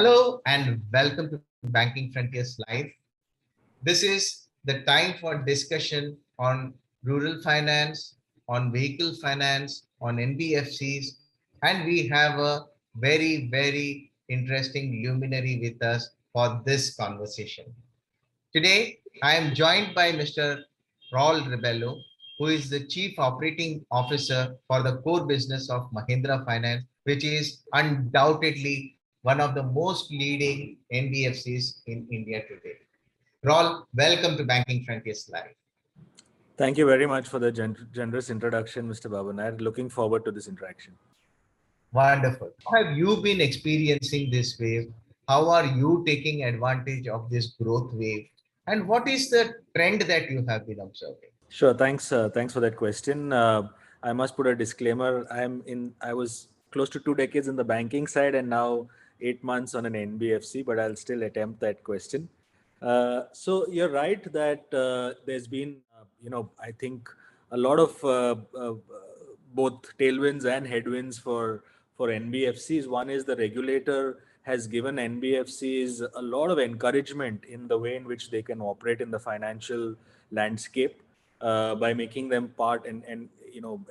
Hello and welcome to Banking Frontiers Live. This is the time for discussion on rural finance, on vehicle finance, on NBFCs, and we have a very interesting luminary with us for this conversation. Today, I am joined by Mr. Raul Rebello, who is the Chief Operating Officer for the core business of Mahindra Finance, which is undoubtedly one of the most leading NBFCs in India today. Raul, welcome to Banking Frontiers Live. Thank you very much for the generous introduction, Mr. Babu Nair. Looking forward to this interaction. Wonderful. How have you been experiencing this wave? How are you taking advantage of this growth wave? And what is the trend that you have been observing? Sure. Thanks for that question. I must put a disclaimer. I was close to 2 decades in the banking side and now 8 months on an NBFC, but I'll still attempt that question. So you're right that there's been, I think a lot of both tailwinds and headwinds for NBFCs. One is the regulator has given NBFCs a lot of encouragement in the way in which they can operate in the financial landscape by making them part and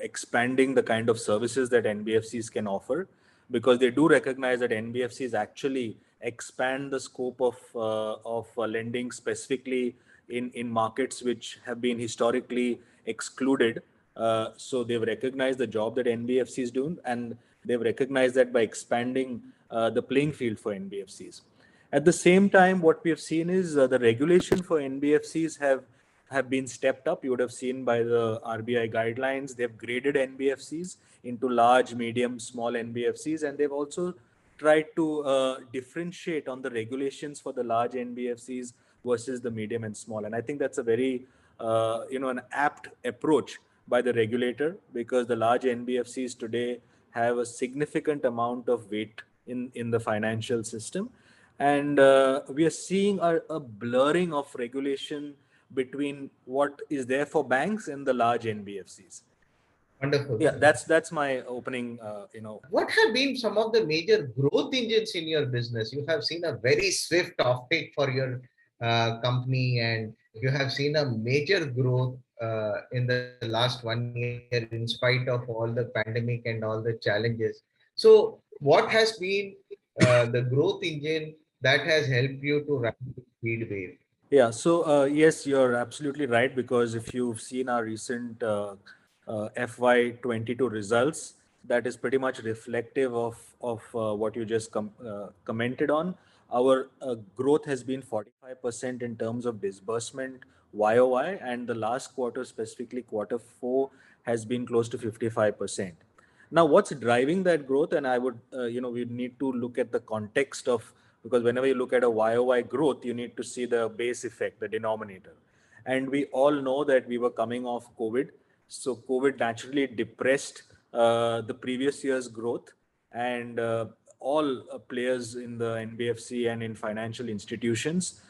expanding the kind of services that NBFCs can offer, because they do recognize that NBFCs actually expand the scope of lending specifically in markets which have been historically excluded. So they've recognized the job that NBFCs do, and they've recognized that by expanding the playing field for NBFCs. At the same time, what we have seen is the regulation for NBFCs have been stepped up. You would have seen by the RBI guidelines, they've graded NBFCs into large, medium, small NBFCs, and they've also tried to differentiate on the regulations for the large NBFCs versus the medium and small. And I think that's a very, an apt approach by the regulator, because the large NBFCs today have a significant amount of weight in the financial system. And we are seeing a blurring of regulation between what is there for banks and the large NBFCs. Wonderful. Yeah, that's my opening. What have been some of the major growth engines in your business? You have seen a very swift offtake for your company, and you have seen a major growth in the last 1 year in spite of all the pandemic and all the challenges. So, what has been the growth engine that has helped you to ride the speed wave? Yeah, so yes, you're absolutely right, because if you've seen our recent FY22 results, that is pretty much reflective of what you just commented on. Our growth has been 45% in terms of disbursement YOY, and the last quarter, specifically Q4, has been close to 55%. Now, what's driving that growth? And I would, we need to look at the context of, because whenever you look at a YOY growth, you need to see the base effect, the denominator. And we all know that we were coming off COVID. So COVID naturally depressed the previous year's growth, and all players in the NBFC and in financial institutions,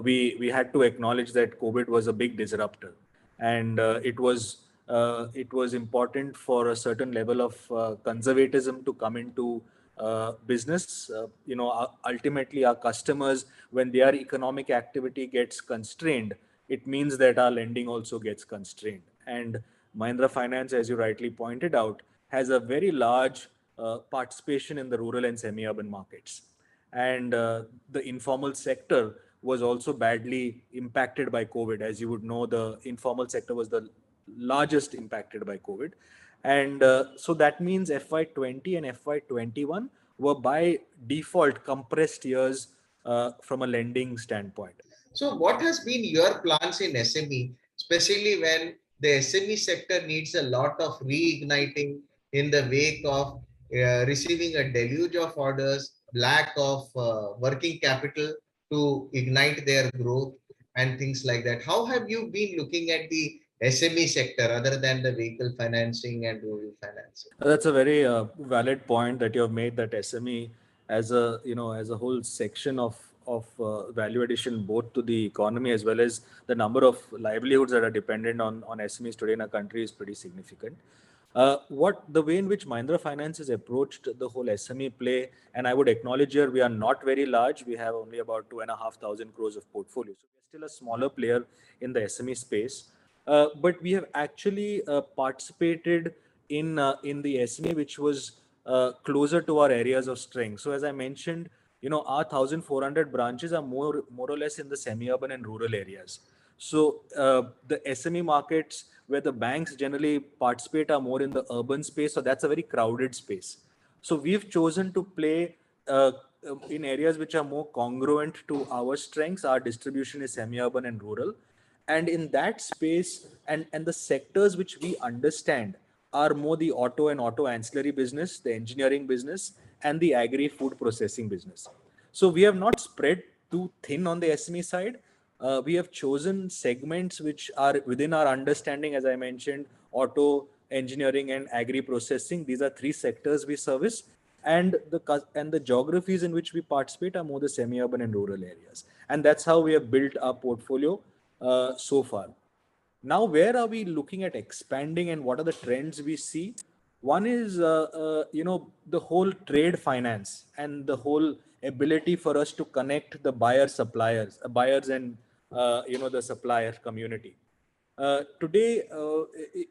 we had to acknowledge that COVID was a big disruptor, and it was important for a certain level of conservatism to come into business. Ultimately, our customers, when their economic activity gets constrained, it means that our lending also gets constrained. And Mahindra Finance, as you rightly pointed out, has a very large participation in the rural and semi-urban markets. And the informal sector was also badly impacted by COVID. As you would know, the informal sector was the largest impacted by COVID. And so that means FY20 and FY21 were by default compressed years from a lending standpoint. So, what has been your plans in SME, especially when the SME sector needs a lot of reigniting in the wake of receiving a deluge of orders, lack of working capital to ignite their growth and things like that? How have you been looking at the SME sector other than the vehicle financing and rural financing? That's a very valid point that you have made, that SME as a whole section of value addition, both to the economy as well as the number of livelihoods that are dependent on SMEs today in our country, is pretty significant. What the way in which Mahindra Finance has approached the whole SME play, and I would acknowledge here we are not very large. We have only about 2,500 crores of portfolio, so we're still a smaller player in the SME space. But we have actually participated in the SME, which was closer to our areas of strength. So as I mentioned, our 1,400 branches are more or less in the semi-urban and rural areas. So the SME markets where the banks generally participate are more in the urban space, so that's a very crowded space. So we've chosen to play in areas which are more congruent to our strengths. Our distribution is semi-urban and rural, and in that space and the sectors which we understand are more the auto and auto ancillary business, the engineering business, and the agri food processing business. So we have not spread too thin on the SME side. We have chosen segments which are within our understanding, as I mentioned, auto, engineering, and agri processing. These are three sectors we service, and the geographies in which we participate are more the semi-urban and rural areas. And that's how we have built our portfolio so far. Now, where are we looking at expanding, and what are the trends we see? One is, the whole trade finance and the whole ability for us to connect the buyers and, the supplier community. Today,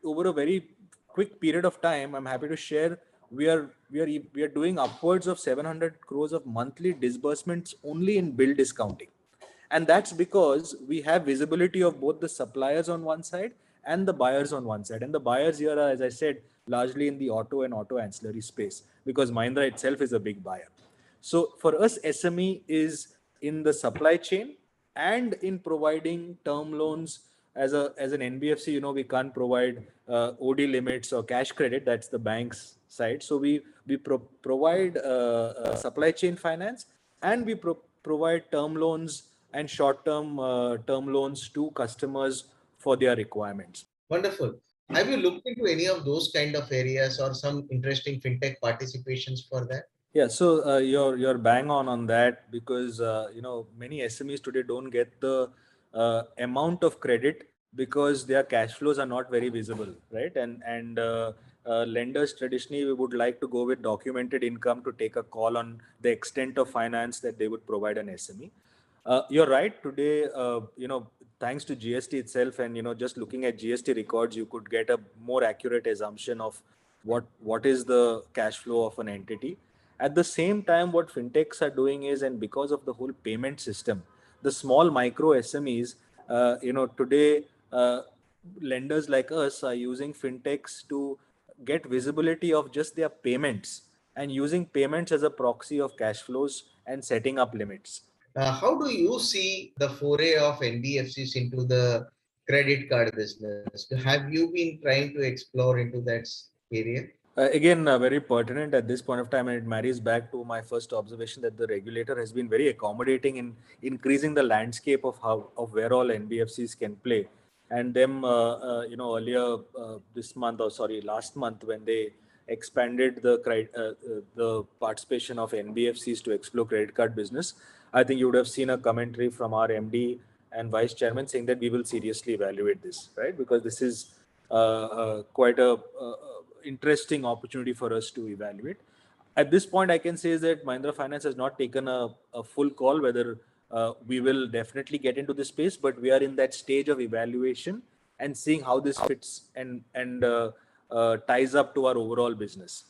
over a very quick period of time, I'm happy to share we are doing upwards of 700 crores of monthly disbursements only in bill discounting. And that's because we have visibility of both the suppliers on one side and the buyers on one side. And the buyers here are, as I said, largely in the auto and auto ancillary space, because Mahindra itself is a big buyer. So for us, SME is in the supply chain and in providing term loans. As an NBFC, we can't provide OD limits or cash credit. That's the bank's side. So we provide supply chain finance, and we provide term loans and short-term term loans to customers for their requirements. Wonderful. Have you looked into any of those kind of areas or some interesting fintech participations for that? Yeah, so you're bang on that, because many SMEs today don't get the amount of credit because their cash flows are not very visible, right? And lenders traditionally we would like to go with documented income to take a call on the extent of finance that they would provide an SME. You're right. Today, thanks to GST itself, and just looking at GST records, you could get a more accurate assumption of what is the cash flow of an entity. At the same time, what fintechs are doing is, and because of the whole payment system, the small micro SMEs, today, lenders like us are using fintechs to get visibility of just their payments, and using payments as a proxy of cash flows and setting up limits. How do you see the foray of NBFCs into the credit card business? Have you been trying to explore into that area? Again, very pertinent at this point of time, and it marries back to my first observation that the regulator has been very accommodating in increasing the landscape of where all NBFCs can play. And them, earlier this month, or sorry, last month, when they expanded the participation of NBFCs to explore credit card business, I think you would have seen a commentary from our MD and Vice Chairman saying that we will seriously evaluate this, right? Because this is quite a interesting opportunity for us to evaluate. At this point, I can say that Mahindra Finance has not taken a full call whether we will definitely get into this space, but we are in that stage of evaluation and seeing how this fits and ties up to our overall business.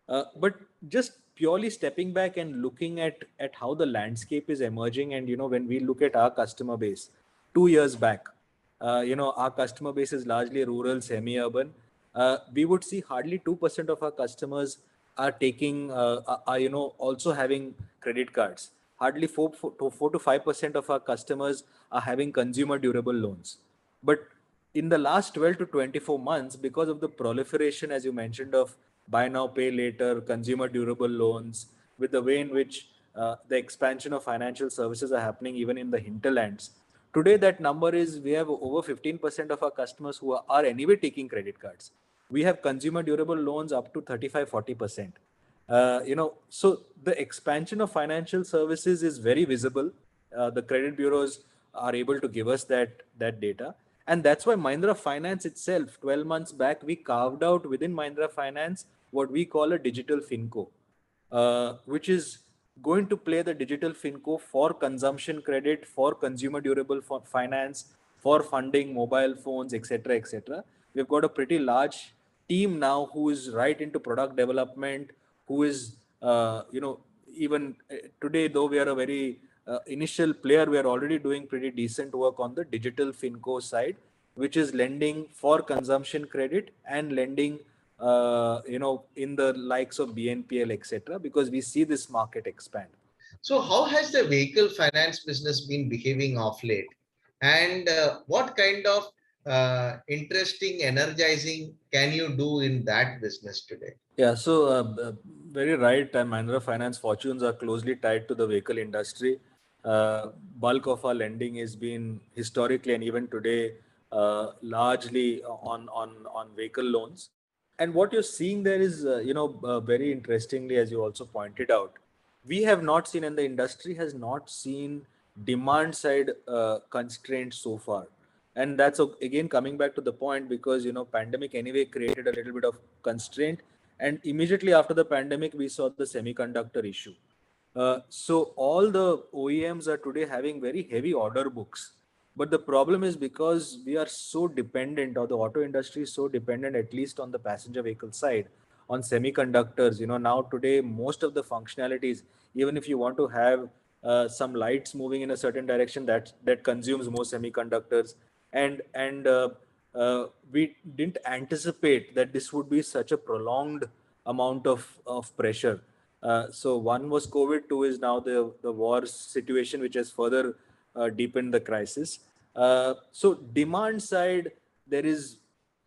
But just purely stepping back and looking at how the landscape is emerging, and when we look at our customer base 2 years back, our customer base is largely rural, semi-urban. We would see hardly 2% of our customers are taking, also having credit cards. Hardly 4 to 5% of our customers are having consumer durable loans. But in the last 12 to 24 months, because of the proliferation, as you mentioned, of buy now, pay later, consumer durable loans, with the way in which the expansion of financial services are happening even in the hinterlands, today that number is, we have over 15% of our customers who are anyway taking credit cards. We have consumer durable loans up to 35-40%. So the expansion of financial services is very visible. The credit bureaus are able to give us that data. And that's why Mahindra Finance itself, 12 months back, we carved out within Mahindra Finance what we call a digital finco, which is going to play the digital finco for consumption credit, for consumer durable finance, for funding mobile phones, etc., etc. We've got a pretty large team now who is right into product development, who is, even today, though we are a very initial player, we are already doing pretty decent work on the digital finco side, which is lending for consumption credit and lending in the likes of BNPL, etc., because we see this market expand. So how has the vehicle finance business been behaving of late? And what kind of interesting, energizing can you do in that business today? Yeah, so very right. Mahindra Finance fortunes are closely tied to the vehicle industry. Bulk of our lending has been historically and even today largely on vehicle loans. And what you're seeing there is, very interestingly, as you also pointed out, we have not seen, and the industry has not seen demand side constraints so far. And that's again coming back to the point, because pandemic anyway created a little bit of constraint, and immediately after the pandemic we saw the semiconductor issue. So all the OEMs are today having very heavy order books. But the problem is, because we are so dependent, or the auto industry is so dependent, at least on the passenger vehicle side, on semiconductors. Now today, most of the functionalities, even if you want to have some lights moving in a certain direction, that consumes more semiconductors. And we didn't anticipate that this would be such a prolonged amount of pressure. So one was COVID, two is now the war situation, which has further deepened the crisis. So demand side, there is,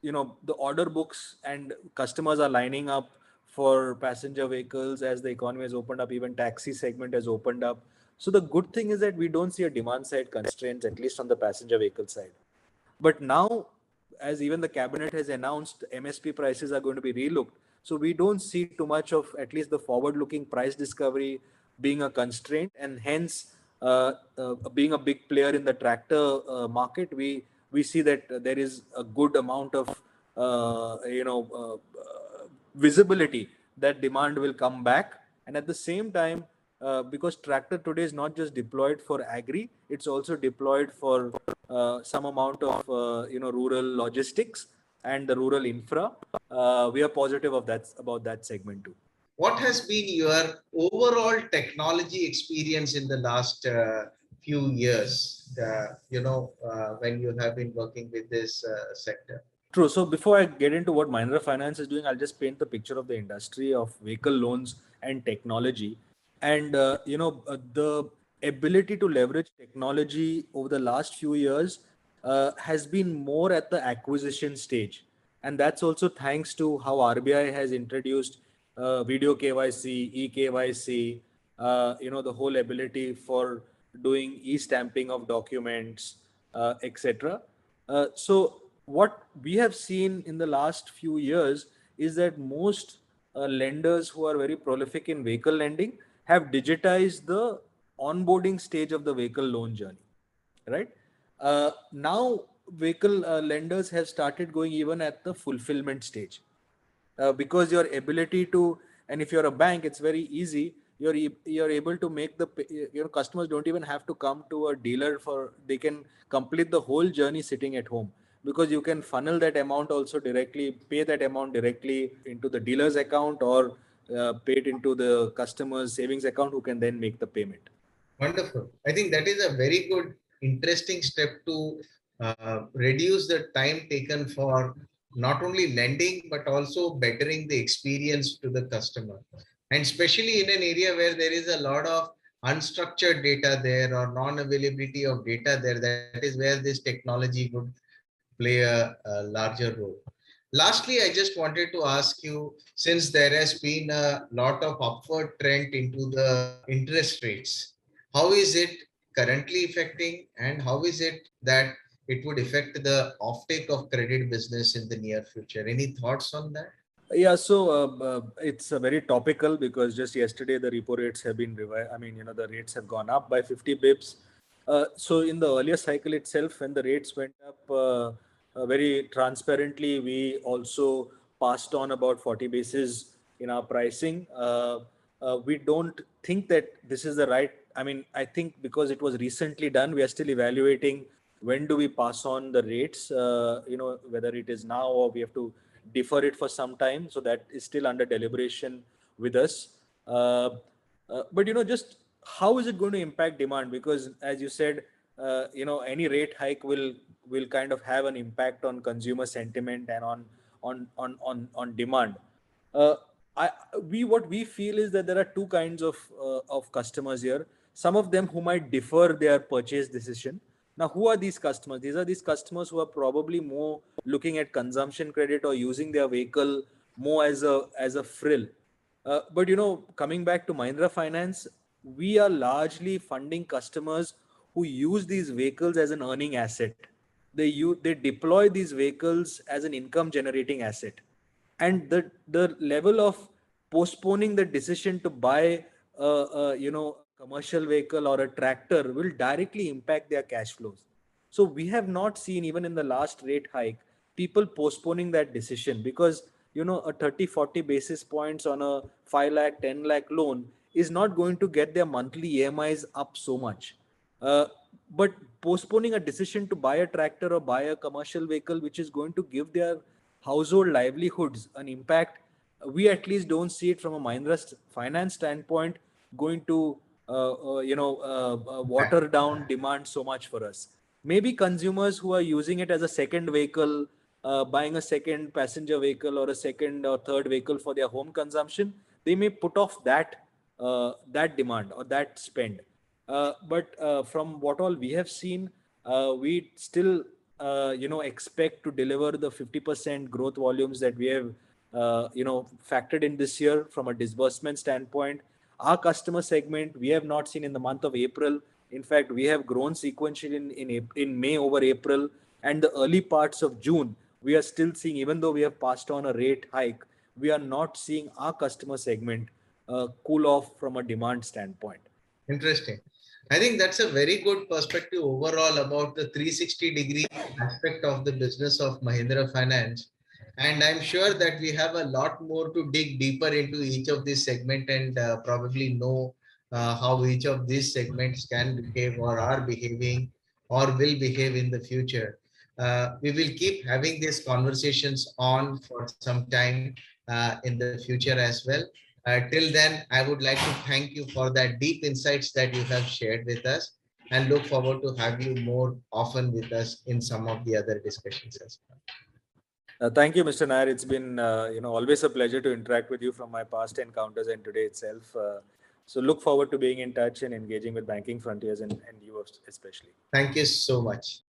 the order books and customers are lining up for passenger vehicles as the economy has opened up, even taxi segment has opened up. So the good thing is that we don't see a demand side constraints, at least on the passenger vehicle side. But now, as even the cabinet has announced, MSP prices are going to be relooked. So we don't see too much of, at least the forward-looking price discovery being a constraint, and hence being a big player in the tractor market, we see that there is a good amount of visibility that demand will come back. And at the same time, because tractor today is not just deployed for agri, it's also deployed for some amount of rural logistics and the rural infra. We are positive about that segment too. What has been your overall technology experience in the last few years, when you have been working with this sector? True. So before I get into what Mahindra Finance is doing, I'll just paint the picture of the industry of vehicle loans and technology. And, the ability to leverage technology over the last few years has been more at the acquisition stage. And that's also thanks to how RBI has introduced video KYC, e-KYC, the whole ability for doing e-stamping of documents, etc. So what we have seen in the last few years is that most lenders who are very prolific in vehicle lending have digitized the onboarding stage of the vehicle loan journey, right? Now vehicle lenders have started going even at the fulfillment stage, because your ability to, and if you're a bank, it's very easy. You're able to make customers don't even have to come to a dealer, for they can complete the whole journey sitting at home, because you can funnel that amount also directly, pay that amount directly into the dealer's account, or pay it into the customer's savings account, who can then make the payment. Wonderful. I think that is a very good, interesting step to reduce the time taken for not only lending, but also bettering the experience to the customer. And especially in an area where there is a lot of unstructured data there, or non-availability of data there, that is where this technology would play a larger role. Lastly, I just wanted to ask you, since there has been a lot of upward trend into the interest rates, how is it currently affecting, and how is it that it would affect the offtake of credit business in the near future? Any thoughts on that? Yeah, so it's very topical, because just yesterday the repo rates have been revised. I mean, the rates have gone up by 50 bips. So in the earlier cycle itself, when the rates went up very transparently, we also passed on about 40 basis in our pricing. We don't think that this is the right. I mean, I think because it was recently done, we are still evaluating when do we pass on the rates. Whether it is now or we have to defer it for some time. So that is still under deliberation with us. But just how is it going to impact demand? Because as you said, any rate hike will kind of have an impact on consumer sentiment and on demand. Uh, what we feel is that there are two kinds of customers here. Some of them who might defer their purchase decision. Now, who are these customers? These are these customers who are probably more looking at consumption credit or using their vehicle more as a frill. But coming back to Mahindra Finance, we are largely funding customers who use these vehicles as an earning asset. They deploy these vehicles as an income generating asset, and the level of postponing the decision to buy a commercial vehicle or a tractor will directly impact their cash flows. So we have not seen, even in the last rate hike, people postponing that decision, because a 30-40 basis points on a 5 lakh 10 lakh loan is not going to get their monthly EMIs up so much. uh, but postponing a decision to buy a tractor or buy a commercial vehicle, which is going to give their household livelihoods an impact, we at least don't see it from a Mahindra Finance standpoint going to water down demand so much for us. Maybe consumers who are using it as a second vehicle, buying a second passenger vehicle or a second or third vehicle for their home consumption, they may put off that demand or that spend. But from what all we have seen, we still expect to deliver the 50% growth volumes that we have factored in this year from a disbursement standpoint. Our customer segment we have not seen in the month of April. In fact, we have grown sequentially in May over April, and the early parts of June. We are still seeing, even though we have passed on a rate hike, we are not seeing our customer segment cool off from a demand standpoint. Interesting. I think that's a very good perspective overall about the 360-degree aspect of the business of Mahindra Finance. And I'm sure that we have a lot more to dig deeper into each of these segments and probably know how each of these segments can behave or are behaving or will behave in the future. We will keep having these conversations on for some time in the future as well. Till then, I would like to thank you for that deep insights that you have shared with us, and look forward to have you more often with us in some of the other discussions as well. Thank you, Mr. Nair. It's been always a pleasure to interact with you from my past encounters and today itself. So look forward to being in touch and engaging with Banking Frontiers and you especially. Thank you so much.